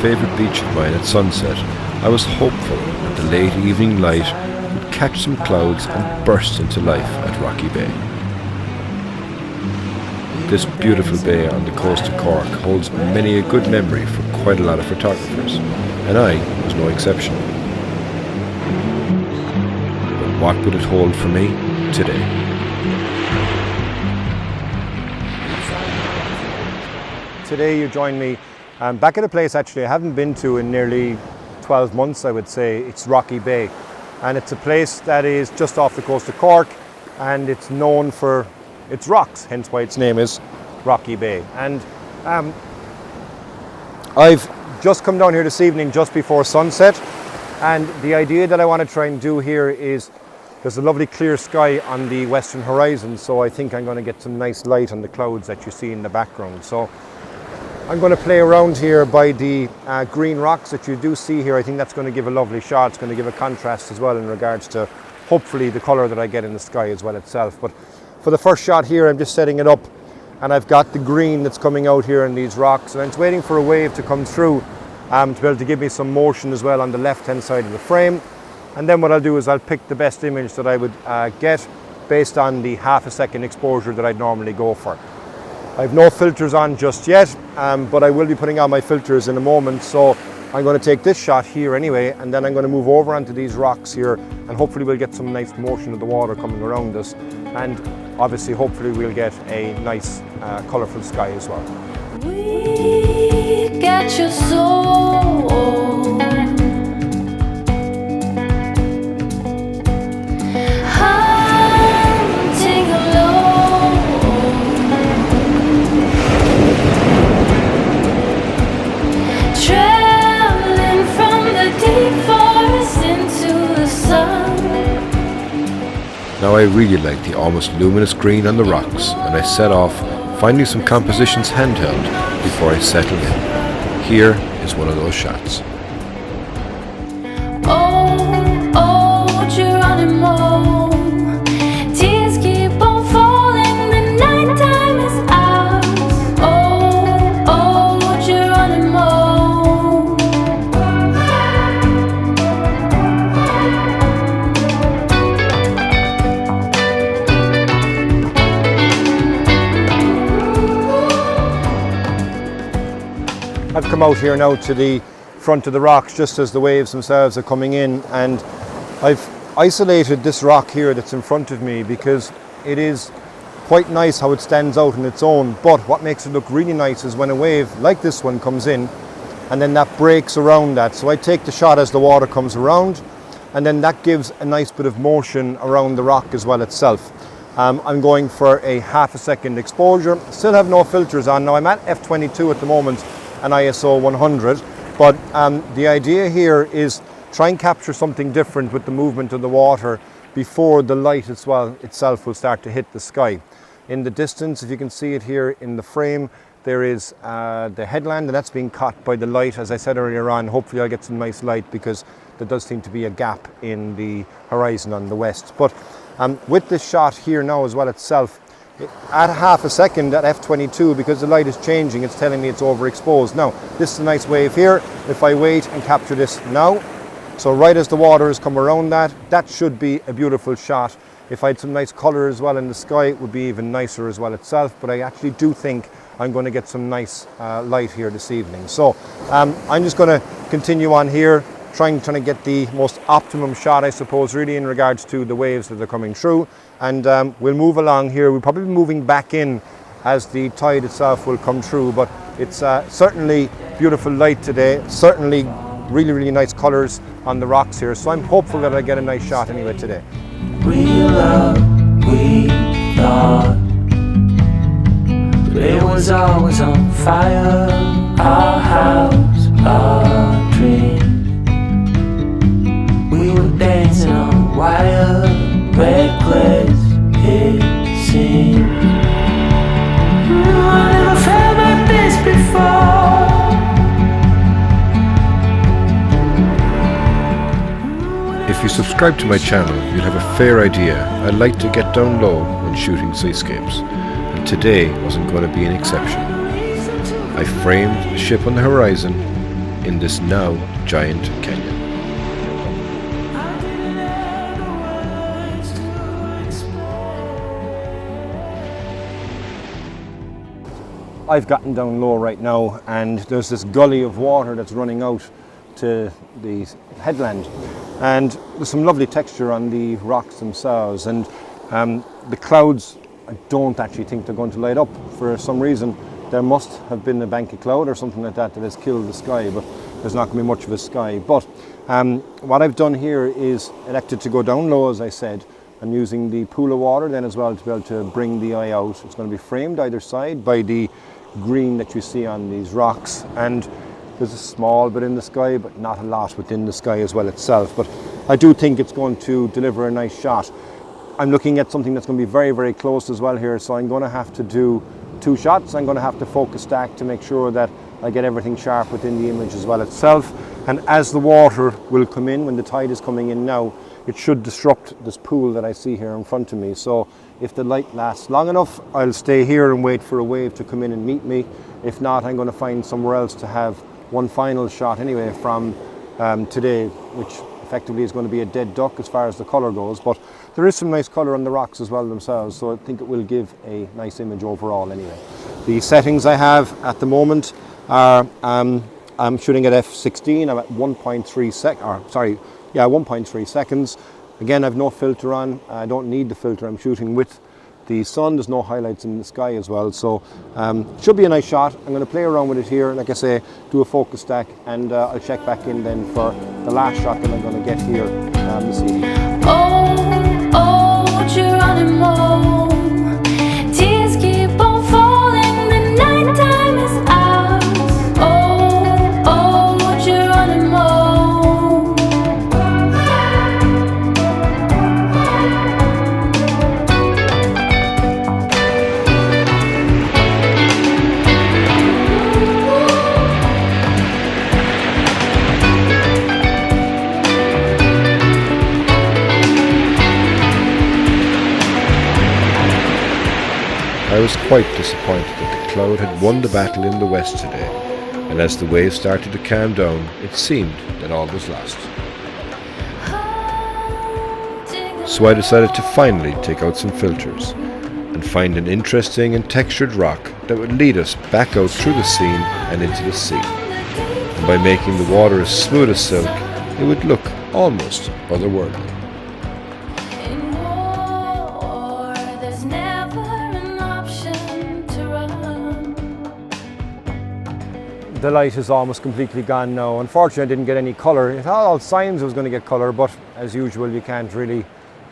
favourite beach of mine at sunset, I was hopeful that the late evening light would catch some clouds and burst into life at Rocky Bay. This beautiful bay on the coast of Cork holds many a good memory for quite a lot of photographers, and I was no exception. But what would it hold for me today? Today you join me back at a place actually I haven't been to in nearly 12 months, I would say. It's Rocky Bay, and it's a place that is just off the coast of Cork, and it's known for its rocks, hence why its name is Rocky Bay. And I've just come down here this evening just before sunset, and the idea that I want to try and do here is there's a lovely clear sky on the western horizon, so I think I'm going to get some nice light on the clouds that you see in the background. So I'm going to play around here by the green rocks that you do see here. I think that's going to give a lovely shot. It's going to give a contrast as well in regards to hopefully the colour that I get in the sky as well itself. But for the first shot here, I'm just setting it up, and I've got the green that's coming out here in these rocks, and I'm just waiting for a wave to come through to be able to give me some motion as well on the left hand side of the frame. And then what I'll do is I'll pick the best image that I would get based on the half a second exposure that I'd normally go for. I have no filters on just yet, but I will be putting on my filters in a moment, so I'm going to take this shot here anyway, and then I'm going to move over onto these rocks here, and hopefully we'll get some nice motion of the water coming around us, and obviously hopefully we'll get a nice colourful sky as well. We get your soul. Now I really like the almost luminous green on the rocks, and I set off finding some compositions handheld before I settle in. Here is one of those shots. Tears keep on falling, the night time is ours. I've come out here now to the front of the rocks just as the waves themselves are coming in, and I've isolated this rock here that's in front of me because it is quite nice how it stands out on its own, but what makes it look really nice is when a wave like this one comes in and then that breaks around that. So I take the shot as the water comes around, and then that gives a nice bit of motion around the rock as well itself. I'm going for a half a second exposure, still have no filters on. Now I'm at f22 at the moment and ISO 100, but the idea here is try and capture something different with the movement of the water before the light as well itself will start to hit the sky. In the distance, if you can see it here in the frame, there is the headland, and that's being caught by the light. As I said earlier on, hopefully I'll get some nice light because there does seem to be a gap in the horizon on the west. But with this shot here now as well itself, at half a second at f22, because the light is changing, it's telling me it's overexposed. Now, this is a nice wave here. If I wait and capture this now, so right as the water has come around that should be a beautiful shot. If I had some nice colour as well in the sky, it would be even nicer as well itself, but I actually do think I'm going to get some nice light here this evening. So I'm just going to continue on here, trying to get the most optimum shot, I suppose, really in regards to the waves that are coming through. And we'll move along here. We'll probably be moving back in as the tide itself will come through, but it's certainly beautiful light today, certainly really, really nice colours on the rocks here. So I'm hopeful that I get a nice shot anyway today. We love, we thought, but it was always on fire. Our house, our dream. We were dancing on wire, reckless it seemed. I never felt like this before. If you subscribe to my channel, you'll have a fair idea I like to get down low when shooting seascapes, and today wasn't going to be an exception. I framed the ship on the horizon, in this now giant canyon. I've gotten down low right now, and there's this gully of water that's running out to the headland, and there's some lovely texture on the rocks themselves, and the clouds, I don't actually think they're going to light up for some reason. There must have been a bank of cloud or something like that that has killed the sky, but there's not going to be much of a sky. But what I've done here is elected to go down low, as I said. I'm using the pool of water then as well to be able to bring the eye out. It's going to be framed either side by the green that you see on these rocks, and there's a small bit in the sky, but not a lot within the sky as well itself. But I do think it's going to deliver a nice shot. I'm looking at something that's going to be very, very close as well here, so I'm going to have to do 2 shots. I'm going to have to focus stack to make sure that I get everything sharp within the image as well itself. And as the water will come in, when the tide is coming in now, it should disrupt this pool that I see here in front of me. So if the light lasts long enough, I'll stay here and wait for a wave to come in and meet me. If not, I'm going to find somewhere else to have one final shot anyway from today, which effectively is going to be a dead duck as far as the colour goes. But there is some nice colour on the rocks as well themselves, so I think it will give a nice image overall anyway. The settings I have at the moment are I'm shooting at f16. I'm at 1.3 seconds. Again, I've no filter on. I don't need the filter. I'm shooting with the sun. There's no highlights in the sky as well, so should be a nice shot. I'm going to play around with it here, like I say, do a focus stack, and I'll check back in then for the last shot that I'm going to get here this evening. Oh, Geronimo, tears keep on falling, the nighttime is ours. Oh, Geronimo. I was quite disappointed that the cloud had won the battle in the west today, and as the waves started to calm down, it seemed that all was lost. So I decided to finally take out some filters and find an interesting and textured rock that would lead us back out through the scene and into the sea. And by making the water as smooth as silk, it would look almost otherworldly. In war, there's never an option to run. The light is almost completely gone now. Unfortunately, I didn't get any colour. It had all signs I was going to get colour, but as usual, you can't really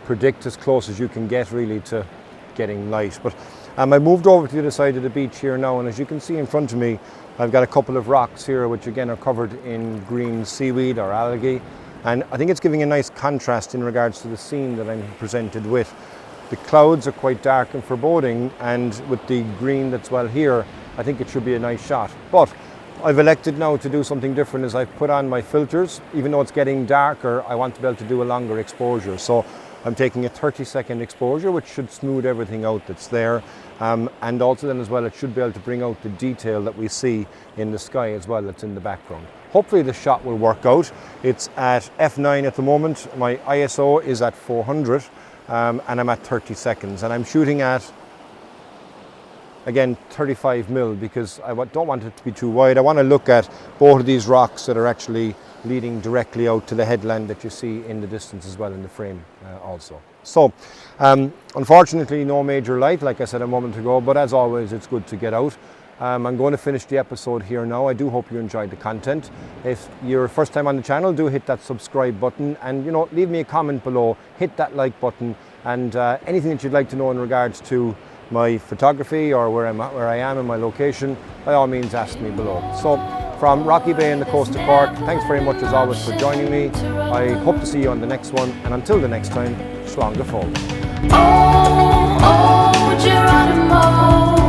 predict as close as you can get really to getting light. But I moved over to the other side of the beach here now, and as you can see in front of me, I've got a couple of rocks here which again are covered in green seaweed or algae, and I think it's giving a nice contrast in regards to the scene that I'm presented with. The clouds are quite dark and foreboding, and with the green that's well here, I think it should be a nice shot. But I've elected now to do something different as I've put on my filters. Even though it's getting darker, I want to be able to do a longer exposure. So I'm taking a 30-second exposure, which should smooth everything out that's there. And also then as well, it should be able to bring out the detail that we see in the sky as well that's in the background. Hopefully the shot will work out. It's at f9 at the moment. My ISO is at 400 and I'm at 30 seconds. And I'm shooting at, again, 35mm because I don't want it to be too wide. I want to look at both of these rocks that are actually leading directly out to the headland that you see in the distance as well in the frame also. So unfortunately no major light, like I said a moment ago, but as always it's good to get out. I'm going to finish the episode here now. I do hope you enjoyed the content. If you're first time on the channel, do hit that subscribe button and leave me a comment below, hit that like button, and anything that you'd like to know in regards to my photography or where I am in my location, by all means ask me below. So from Rocky Bay in the coast of Cork, thanks very much as always for joining me. I hope to see you on the next one, and until the next time, Slán go fóill. Oh, Geronimo.